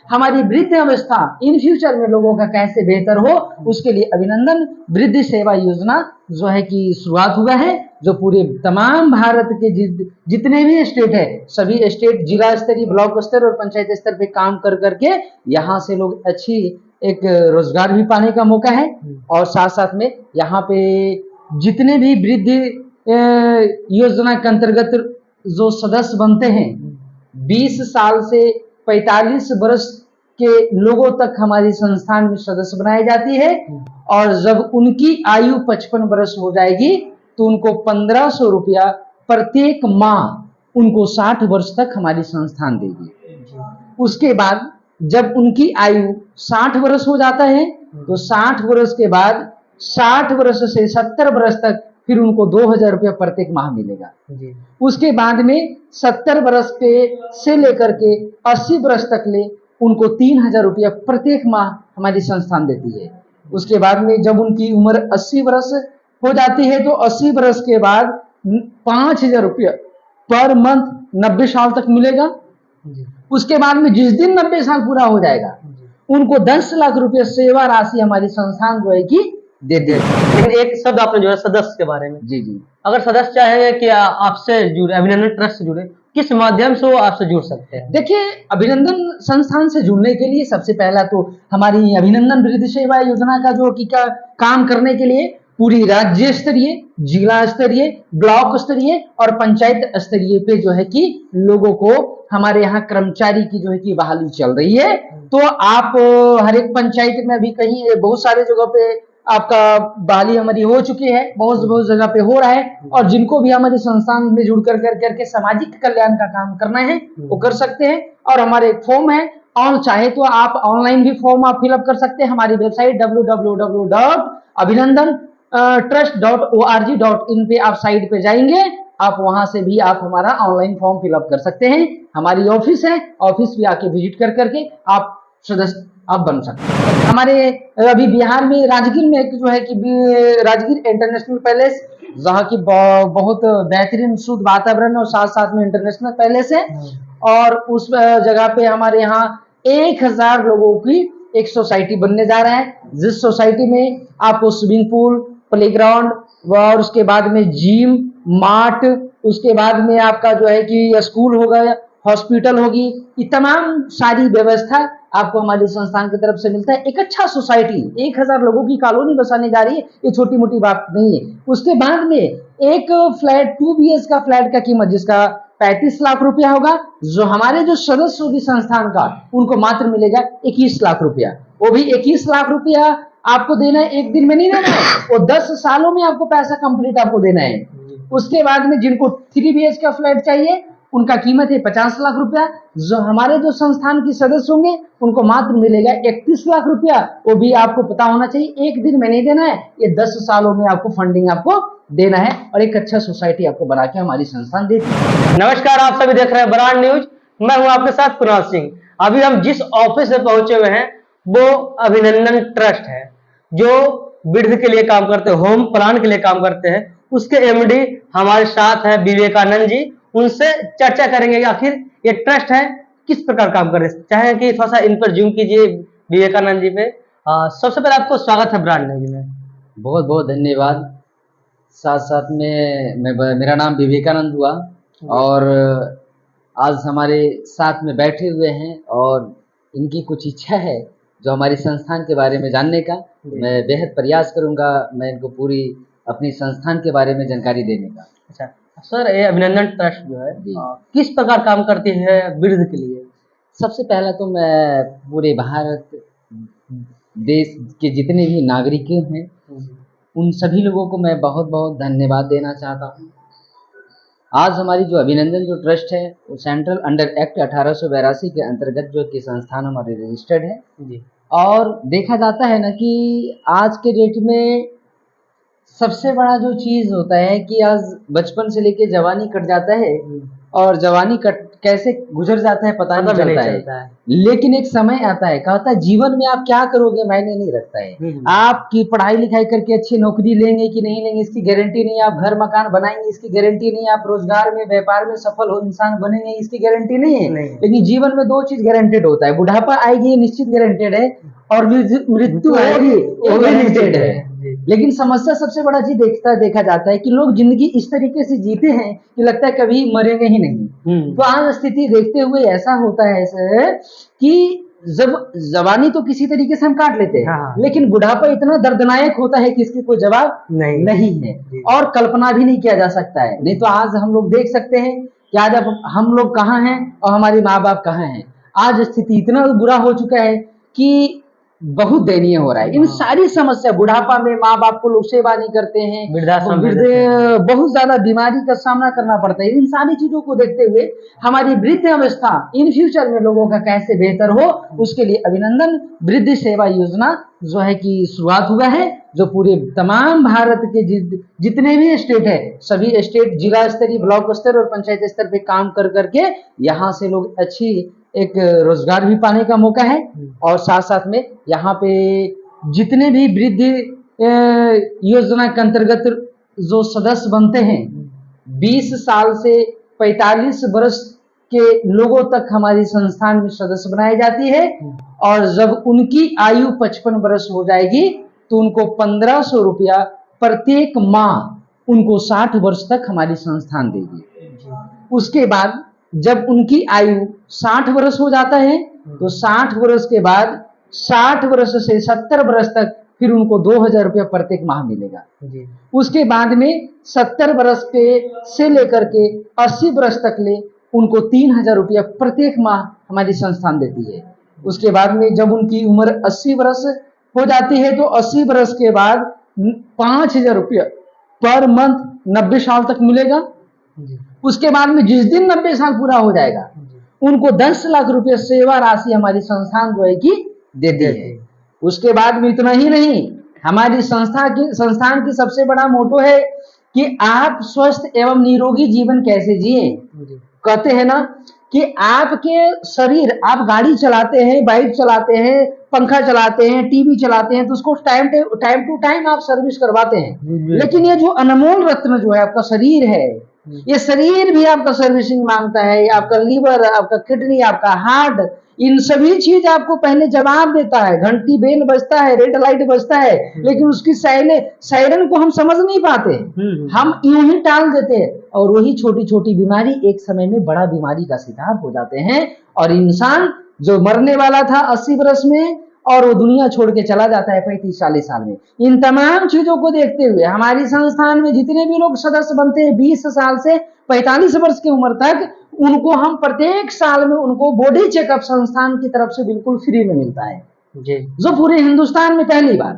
हमारी वृद्ध अवस्था इन फ्यूचर में लोगों का कैसे बेहतर हो, उसके लिए अभिनंदन वृद्ध सेवा योजना जो है कि शुरुआत हुआ है, जो पूरे तमाम भारत के जितने भी स्टेट है, सभी स्टेट जिला स्तरीय, ब्लॉक स्तर और पंचायत स्तर पे काम कर करके यहाँ से लोग अच्छी एक रोजगार भी पाने का मौका है। और साथ साथ में यहाँ पे जितने भी वृद्ध योजना के अंतर्गत जो सदस्य बनते हैं, 20 साल से 45 वर्ष के लोगों तक हमारी संस्थान में सदस्य बनाई जाती है। और जब उनकी आयु 55 वर्ष हो जाएगी तो उनको 1500 रुपया प्रत्येक माह उनको 60 वर्ष तक हमारी संस्थान देगी। उसके बाद जब उनकी आयु 60 वर्ष हो जाता है तो 60 वर्ष के बाद 60 वर्ष से 70 वर्ष तक फिर उनको 2000 रुपया प्रत्येक माह मिलेगा। उसके बाद में 70 वर्ष के से लेकर के 80 वर्ष तक ले उनको 3000 रुपया प्रत्येक माह हमारी संस्थान देती है। उसके बाद में जब उनकी उम्र 80 वर्ष हो जाती है तो 80 वर्ष के बाद 5000 रुपया पर मंथ 90 साल तक मिलेगा। उसके बाद में जिस दिन 90 साल पूरा हो जाएगा उनको 10 लाख रुपया सेवा राशि हमारी संस्थान जो है कि देती है। लेकिन एक शब्द आपने जोड़ा सदस्य के बारे में। जी जी, अगर सदस्य चाहे कि आपसे जुड़े, अभिनंदन ट्रस्ट से जुड़े, किस माध्यम से वो आपसे जुड़ सकते हैं? देखिए, अभिनंदन संस्थान से जुड़ने के लिए सबसे पहला तो हमारी अभिनंदन वृद्ध सेवा योजना का जो कि का काम करने के लिए पूरी राज्य स्तरीय, जिला स्तरीय, ब्लॉक स्तरीय और पंचायत स्तरीय पे जो है कि लोगों को हमारे यहाँ कर्मचारी की जो है कि बहाली चल रही है। तो आप हर एक पंचायत में अभी कहीं बहुत सारे जगह पे आपका बहाली हमारी हो चुकी है, बहुत जगह पे हो रहा है। और जिनको भी हमारे संस्थान में जुड़ कर करके सामाजिक कल्याण का काम करना है वो कर सकते हैं। और हमारे एक फॉर्म है, और चाहे तो आप ऑनलाइन भी फॉर्म आप फिलअप कर सकते हैं। हमारी वेबसाइट www.abhinandantrust.org.in पे आप साइट पे जाएंगे, आप वहां से भी आप हमारा ऑनलाइन फॉर्म फिलअप कर सकते हैं। हमारी ऑफिस है, ऑफिस भी आके विजिट कर करके आप सदस्य आप बन सकते हैं। हमारे अभी बिहार में राजगीर में जो है कि राजगीर इंटरनेशनल पैलेस, जहाँ की बहुत बेहतरीन शुद्ध वातावरण और साथ साथ में इंटरनेशनल पैलेस है। और उस जगह पे हमारे यहाँ 1000 लोगों की एक सोसाइटी बनने जा रहा है, जिस सोसाइटी में आपको स्विमिंग पूल, प्लेग्राउंड और उसके बाद में जिम, मार्ट, उसके बाद में आपका जो है कि स्कूल होगा, हॉस्पिटल होगी, ये तमाम सारी व्यवस्था आपको हमारी संस्थान की तरफ से मिलता है। एक अच्छा सोसाइटी, 1000 लोगों की कॉलोनी बसाने जा रही है, ये छोटी मोटी बात नहीं है। उसके बाद में एक फ्लैट 2 BH का फ्लैट का कीमत जिसका 35 लाख रुपया होगा, जो हमारे जो सदस्य होगी संस्थान का उनको मात्र मिलेगा 21 लाख रुपया। वो भी 21 लाख रुपया आपको देना है, एक दिन में नहीं देना है, वो 10 सालों में आपको पैसा कंप्लीट आपको देना है। उसके बाद में जिनको 3 BH का फ्लैट चाहिए उनका कीमत है 50 लाख रुपया, जो हमारे जो संस्थान के सदस्य होंगे उनको मात्र मिलेगा 31 लाख रुपया। वो भी आपको पता होना चाहिए, एक दिन में नहीं देना है, ये 10 सालों में आपको फंडिंग आपको देना है और एक अच्छा सोसाइटी आपको बना के हमारी संस्थान देती है। नमस्कार, आप सभी देख रहे हैं ब्रांड न्यूज, मैं हूं आपके साथ कुणाल सिंह। अभी हम जिस ऑफिस में पहुंचे हुए हैं वो अभिनंदन ट्रस्ट है, जो वृद्ध के लिए काम करते हैं, होम प्लान के लिए काम करते हैं। उसके MD हमारे साथ है विवेकानंद जी, उनसे चर्चा करेंगे कि आखिर ये ट्रस्ट है किस प्रकार काम कर रहे हैं। चाहे कि थोड़ा सा इन पर जूम कीजिए विवेकानंद जी पे। सबसे पहले आपको स्वागत है ब्रांड न्यूज में। बहुत बहुत धन्यवाद। साथ साथ में मेरा नाम विवेकानंद हुआ और आज हमारे साथ में बैठे हुए हैं और इनकी कुछ इच्छा है जो हमारी संस्थान के बारे में जानने का। मैं बेहद प्रयास करूंगा, मैं इनको पूरी अपनी संस्थान के बारे में जानकारी देने का। अच्छा सर, ये अभिनंदन ट्रस्ट जो है किस प्रकार काम करती है वृद्ध के लिए? सबसे पहला तो मैं पूरे भारत देश के जितने भी नागरिक हैं उन सभी लोगों को मैं बहुत बहुत धन्यवाद देना चाहता हूँ। आज हमारी जो अभिनंदन जो ट्रस्ट है वो सेंट्रल अंडर एक्ट 1882 के अंतर्गत जो कि संस्थान हमारे रजिस्टर्ड है जी। और देखा जाता है ना कि आज के डेट में सबसे बड़ा जो चीज़ होता है कि आज बचपन से लेके जवानी कट जाता है और जवानी कैसे गुजर जाता है पता नहीं भी नहीं चलता चलता है। लेकिन एक समय आता है, कहता है जीवन में आप क्या करोगे मायने नहीं रखता है। आपकी पढ़ाई लिखाई करके अच्छी नौकरी लेंगे कि नहीं लेंगे इसकी गारंटी नहीं, आप घर मकान बनाएंगे इसकी गारंटी नहीं, आप रोजगार में व्यापार में सफल हो इंसान बनेंगे इसकी गारंटी नहीं है। लेकिन जीवन में दो चीज गारंटेड होता है, बुढ़ापा आएगी ये निश्चित गारंटेड है, और मृत्यु होगी वो भी गारंटेड है। लेकिन समस्या सबसे बड़ा चीज देखा जाता है कि लोग जिंदगी इस तरीके से जीते हैं कि लगता है कभी मरेंगे ही नहीं। तो आज स्थिति देखते हुए ऐसा होता है सर कि जब जवानी तो किसी तरीके से हम काट लेते हैं, लेकिन बुढ़ापा इतना दर्दनायक होता है कि इसके कोई जवाब नहीं है और कल्पना भी नहीं किया जा सकता है। नहीं तो आज हम लोग देख सकते हैं कि आज अब हम लोग कहाँ हैं और हमारे माँ बाप कहाँ हैं। आज स्थिति इतना बुरा हो चुका है कि बहुत दयनीय हो रहा है। इन सारी समस्या, बुढ़ापा में माँ बाप को लोग सेवा नहीं करते हैं, बहुत ज्यादा बीमारी का सामना करना पड़ता है। इन सारी चीजों को देखते हुए हमारी वृद्ध अवस्था इन फ्यूचर में लोगों का कैसे बेहतर हो, उसके लिए अभिनंदन वृद्ध सेवा योजना जो है कि शुरुआत हुआ है, जो पूरे तमाम भारत के जितने भी स्टेट है, सभी स्टेट जिला स्तरीय, ब्लॉक स्तर और पंचायत स्तर पे काम कर करके यहाँ से लोग अच्छी एक रोजगार भी पाने का मौका है। और साथ साथ में यहाँ पे जितने भी वृद्ध योजना के अंतर्गत जो सदस्य बनते हैं, 20 साल से 45 वर्ष के लोगों तक हमारी संस्थान में सदस्य बनाई जाती है। और जब उनकी आयु 55 वर्ष हो जाएगी तो उनको 1500 रुपया प्रत्येक माह उनको 60 वर्ष तक हमारी संस्थान देगी। उसके बाद जब उनकी आयु 60 वर्ष हो जाता है तो 60 वर्ष के बाद 60 वर्ष से 70 वर्ष तक फिर उनको 2000 रुपया प्रत्येक माह मिलेगा। उसके बाद में 70 वर्ष के से लेकर के 80 वर्ष तक ले उनको 3000 रुपया प्रत्येक माह हमारी संस्थान देती है। उसके बाद में जब उनकी उम्र 80 वर्ष हो जाती है तो 80 वर्ष के बाद 5000 रुपया पर मंथ 90 साल तक मिलेगा। उसके बाद में जिस दिन 90 साल पूरा हो जाएगा उनको 10 लाख रुपए सेवा राशि हमारी संस्थान जो है कि देती है। उसके बाद में इतना ही नहीं, हमारी संस्थान की सबसे बड़ा मोटो है कि आप स्वस्थ एवं निरोगी जीवन कैसे जिए। कहते हैं ना कि आपके शरीर, आप गाड़ी चलाते हैं, बाइक चलाते हैं, पंखा चलाते हैं, टीवी चलाते हैं तो उसको टाइम टू टाइम आप सर्विस करवाते हैं। लेकिन ये जो अनमोल रत्न जो है आपका शरीर है, ये शरीर भी आपका सर्विसिंग मांगता है। आपका लीवर, आपका किडनी, आपका हार्ट, इन सभी चीज आपको पहले जवाब देता है। घंटी बेल बजता है, रेड लाइट बजता है, लेकिन उसकी सायरन को हम समझ नहीं पाते, हम यूं ही टाल देते हैं और वही छोटी छोटी बीमारी एक समय में बड़ा बीमारी का शिकार हो जाते हैं। और इंसान जो मरने वाला था 80 वर्ष में और वो दुनिया छोड़ के चला जाता है 35-40 साल में। इन तमाम चीजों को देखते हुए हमारी संस्थान में जितने भी लोग सदस्य बनते हैं 20 साल से 45 वर्ष की उम्र तक, उनको हम प्रत्येक साल में उनको बॉडी चेकअप संस्थान की तरफ से बिल्कुल फ्री में मिलता है जी। जो पूरे हिंदुस्तान में पहली बार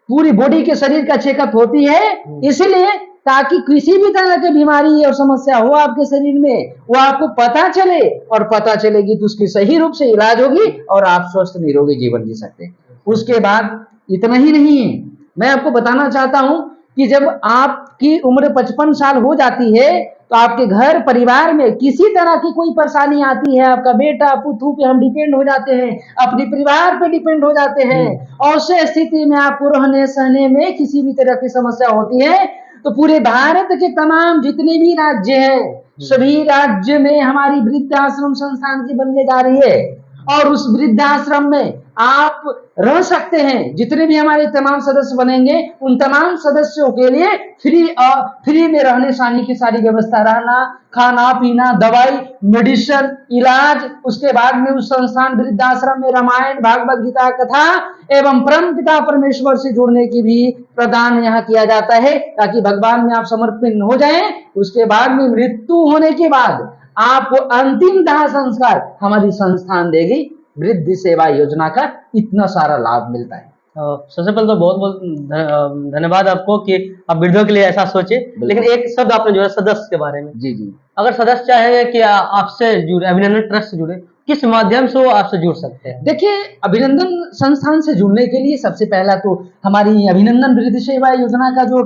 पूरी बॉडी के शरीर का चेकअप होती है, इसलिए ताकि किसी भी तरह की बीमारी और समस्या हो आपके शरीर में वो आपको पता चले, और पता चलेगी तो उसकी सही रूप से इलाज होगी और आप स्वस्थ निरोगी जीवन जी सकते हैं। उसके बाद इतना ही नहीं है, मैं आपको बताना चाहता हूं कि जब आपकी उम्र 55 साल हो जाती है तो आपके घर परिवार में किसी तरह की कोई परेशानी आती है, आपका बेटा पुतू पे हम डिपेंड हो जाते हैं, अपने परिवार पे डिपेंड हो जाते हैं, और उस स्थिति में आपको रहने सहने में किसी भी तरह की समस्या होती है तो पूरे भारत के तमाम जितने भी राज्य हैं, सभी राज्य में हमारी वृद्धाश्रम संस्थान की बनने जा रही है। और उस वृद्धाश्रम में आप रह सकते हैं। जितने भी हमारे तमाम सदस्य बनेंगे उन तमाम सदस्यों के लिए फ्री में रहने सहने की सारी व्यवस्था, रहना, खाना पीना, दवाई, मेडिसिन, इलाज। उसके बाद में उस संस्थान वृद्धाश्रम में रामायण, भागवत गीता कथा एवं परम पिता परमेश्वर से जुड़ने की भी प्रदान यहाँ किया जाता है, ताकि भगवान में आप समर्पित हो जाएं। उसके बाद में मृत्यु होने के बाद आपको अंतिम दाह संस्कार हमारी संस्थान देगी। वृद्ध सेवा योजना का इतना सारा लाभ मिलता है। सबसे पहले तो बहुत बहुत धन्यवाद आपको कि आप वृद्धों के लिए ऐसा सोचे। लेकिन एक शब्द आपने जो है सदस्य के बारे में, जी जी, अगर सदस्य चाहे कि आपसे जुड़े, अभिनंदन ट्रस्ट से जुड़े, किस माध्यम से वो आपसे जुड़ सकते हैं? देखिए, अभिनंदन संस्थान से जुड़ने के लिए सबसे पहला तो हमारी अभिनंदन वृद्ध सेवा योजना का जो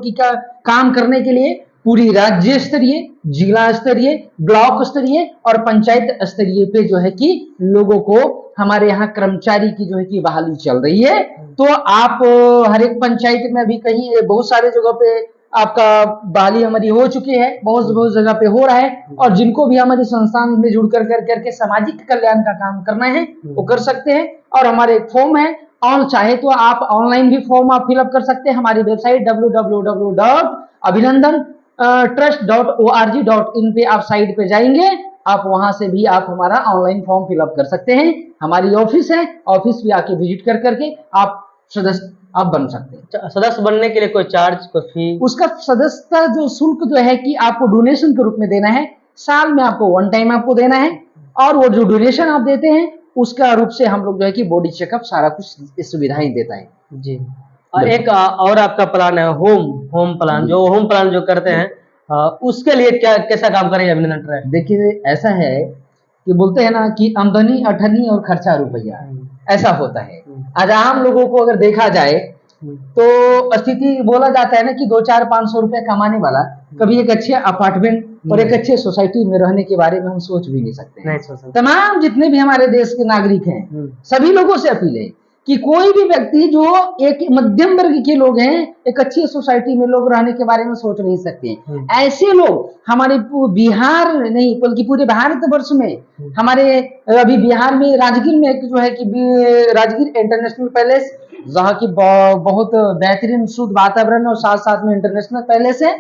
काम करने के लिए पूरी राज्य स्तरीय, जिला स्तरीय, ब्लॉक स्तरीय और पंचायत स्तरीय पे जो है कि लोगों को हमारे यहाँ कर्मचारी की जो है कि बहाली चल रही है। तो आप हर एक पंचायत में अभी कहीं बहुत सारे जगह पे आपका बहाली हमारी हो चुकी है, बहुत बहुत जगह पे हो रहा है। और जिनको भी हमारे संस्थान में जुड़ करके सामाजिक कल्याण का काम करना है वो कर सकते हैं। और हमारे एक फॉर्म है, और चाहे तो आप ऑनलाइन भी फॉर्म आप फिलअप कर सकते हैं। हमारी वेबसाइट www.abhinandantrust.org.in पे आप साइट पे जाएंगे, आप वहां से भी आप हमारा ऑनलाइन फॉर्म फिलअप कर सकते हैं। हमारी ऑफिस है, ऑफिस भी आके विजिट करके आप सदस्य आप बन सकते हैं। सदस्य बनने के लिए कोई चार्ज, कोई फी? उसका सदस्यता जो शुल्क जो है कि आपको डोनेशन के रूप में देना है, साल में आपको 1 टाइम आपको देना है। और वो जो डोनेशन आप देते हैं उसका रूप से हम लोग जो है कि बॉडी चेकअप सारा कुछ सुविधाएं देता है जी। और एक और आपका प्लान है होम प्लान, जो होम प्लान जो करते हैं उसके लिए क्या कैसा काम करेंगे अभिनंदन ट्रस्ट? देखिए ऐसा है कि बोलते हैं ना कि आमदनी अठन्नी और खर्चा रुपया, ऐसा होता है। आज आम लोगों को अगर देखा जाए तो स्थिति बोला जाता है ना कि 200-500 रुपए कमाने वाला कभी एक अच्छे अपार्टमेंट और एक अच्छे सोसाइटी में रहने के बारे में हम सोच भी नहीं सकते हैं। तमाम जितने भी हमारे देश के नागरिक हैं सभी लोगों से अपील है कि कोई भी व्यक्ति जो एक मध्यम वर्ग के लोग हैं, एक अच्छी सोसाइटी में लोग रहने के बारे में सोच नहीं सकते हैं। ऐसे लोग हमारे बिहार नहीं बल्कि पूरे भारतवर्ष में, हमारे अभी बिहार में राजगीर में जो है कि राजगीर इंटरनेशनल पैलेस, जहाँ की बहुत बेहतरीन शुद्ध वातावरण और साथ साथ में इंटरनेशनल पैलेस है।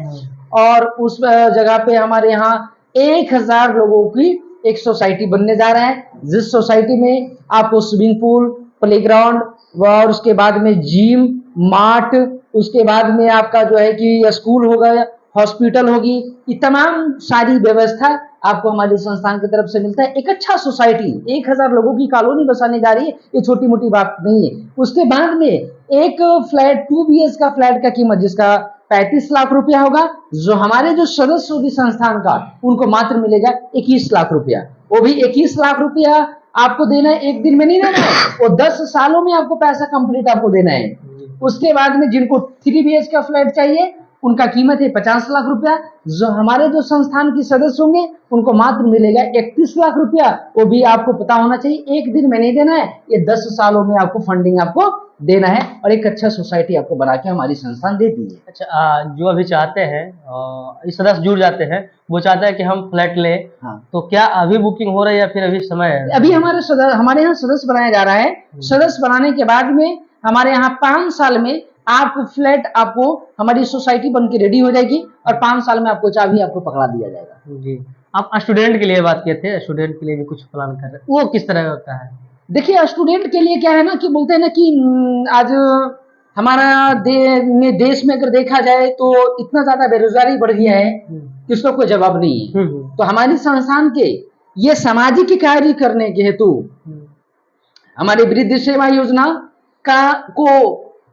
और उस जगह पे हमारे यहाँ 1000 लोगों की एक सोसाइटी बनने जा रहा है, जिस सोसाइटी में आपको स्विमिंग पूल, प्लेग्राउंड और उसके बाद में जिम, मार्ट, उसके बाद में आपका जो है कि स्कूल होगा, हॉस्पिटल होगी, ये तमाम सारी व्यवस्था आपको हमारे संस्थान की तरफ से मिलता है। एक अच्छा सोसाइटी 1000 लोगों की कॉलोनी बसाने जा रही है, ये छोटी मोटी बात नहीं है। उसके बाद में एक फ्लैट 2 BH का फ्लैट का कीमत जिसका 35 लाख रुपया होगा, जो हमारे जो सदस्य होगी संस्थान का उनको मात्र मिलेगा 21 लाख रुपया। वो भी 21 लाख रुपया आपको देना है, एक दिन में नहीं देना है, वो 10 सालों में आपको पैसा कंप्लीट आपको देना है। उसके बाद में जिनको 3 BH का फ्लैट चाहिए उनका कीमत है 50 लाख रुपया। जो हमारे जो संस्थान के सदस्य होंगे उनको मात्र मिलेगा 31 लाख रुपया। वो भी आपको पता होना चाहिए एक दिन में नहीं देना है, ये 10 सालों में आपको फंडिंग आपको देना है और एक अच्छा सोसाइटी आपको बना के हमारी संस्थान देती है। अच्छा, जो अभी चाहते हैं इस सदस्य जुड़ जाते हैं, वो चाहते हैं कि हम फ्लैट लें, हाँ। तो क्या अभी बुकिंग हो रही है या फिर अभी समय है? अभी हमारे यहाँ सदस्य बनाया जा रहा है। सदस्य बनाने के बाद में हमारे यहाँ 5 साल में आपको फ्लैट आपको हमारी सोसाइटी बन के रेडी हो जाएगी और 5 साल में आपको चाबी आपको पकड़ा दिया जाएगा। जी। आप स्टूडेंट के लिए बात किए थे, स्टूडेंट के लिए भी कुछ प्लान कर रहे हैं, वो किस तरह होता है? देखिए स्टूडेंट के लिए क्या है ना कि बोलते हैं ना कि आज हमारा देश में अगर देखा जाए तो इतना ज्यादा बेरोजगारी बढ़ गया है कि उसका कोई जवाब नहीं है। तो हमारी संस्थान के ये सामाजिक कार्य करने के हेतु हमारी वृद्ध सेवा योजना को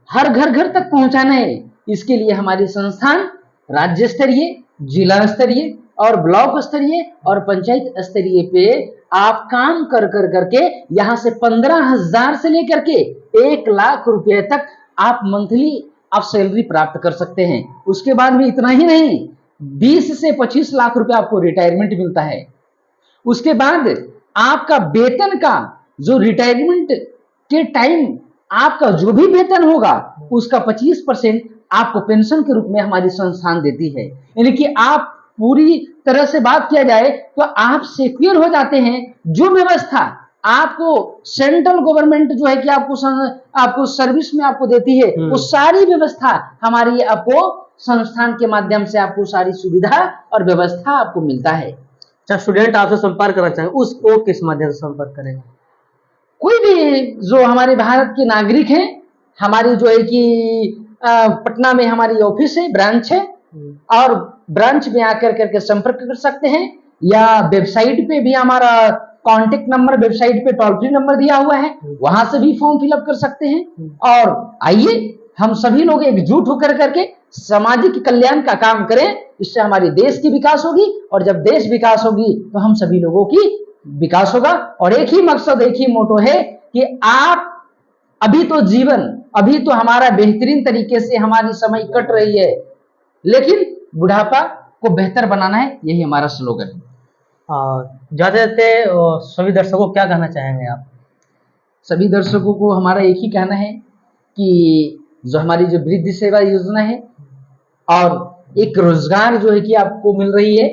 हर घर तक पहुंचाना है। इसके लिए हमारी संस्थान राज्य स्तरीय, जिला स्तरीय और ब्लॉक स्तरीय और पंचायत स्तरीय पे आप काम करके यहाँ से 15,000 से लेकर के 1 लाख रुपए तक आप मंथली आप सैलरी प्राप्त कर सकते हैं। उसके बाद में इतना ही नहीं, 20 से 25 लाख रुपए आपको रिटायरमेंट मिलता है। उसके बाद आपका वेतन का जो रिटायरमेंट के टाइम आपका जो भी वेतन होगा उसका 25% आपको पेंशन के रूप में हमारी संस्थान देती है। यानी कि आप पूरी तरह से बात किया जाए तो आप सिक्योर हो जाते हैं। जो व्यवस्था आपको सेंट्रल गवर्नमेंट जो है कि आपको सर्विस में आपको देती है, वो सारी व्यवस्था हमारी आपको संस्थान के माध्यम से आपको सारी सुविधा और व्यवस्था आपको मिलता है। अच्छा, स्टूडेंट आपसे संपर्क करना चाहेंगे, उसको किस माध्यम से संपर्क करेंगे? कोई भी जो हमारे भारत के नागरिक हैं, हमारी जो है कि पटना में हमारी ऑफिस है, ब्रांच है, और ब्रांच में आकर करके संपर्क कर सकते हैं, या वेबसाइट पे भी हमारा कांटेक्ट नंबर वेबसाइट पे टोल फ्री नंबर दिया हुआ है, वहां से भी फॉर्म फिलअप कर सकते हैं। और आइए हम सभी लोग एकजुट होकर करके सामाजिक कल्याण का काम करें, इससे हमारे देश की विकास होगी, और जब देश विकास होगी तो हम सभी लोगों की विकास होगा। और एक ही मकसद, एक ही मोटो है कि आप अभी तो हमारा बेहतरीन तरीके से हमारी समय कट रही है, लेकिन बुढ़ापा को बेहतर बनाना है, यही हमारा स्लोगन है। जाते जाते सभी दर्शकों को क्या कहना चाहेंगे आप? सभी दर्शकों को हमारा एक ही कहना है कि जो हमारी जो वृद्धि सेवा योजना है और एक रोजगार जो है कि आपको मिल रही है,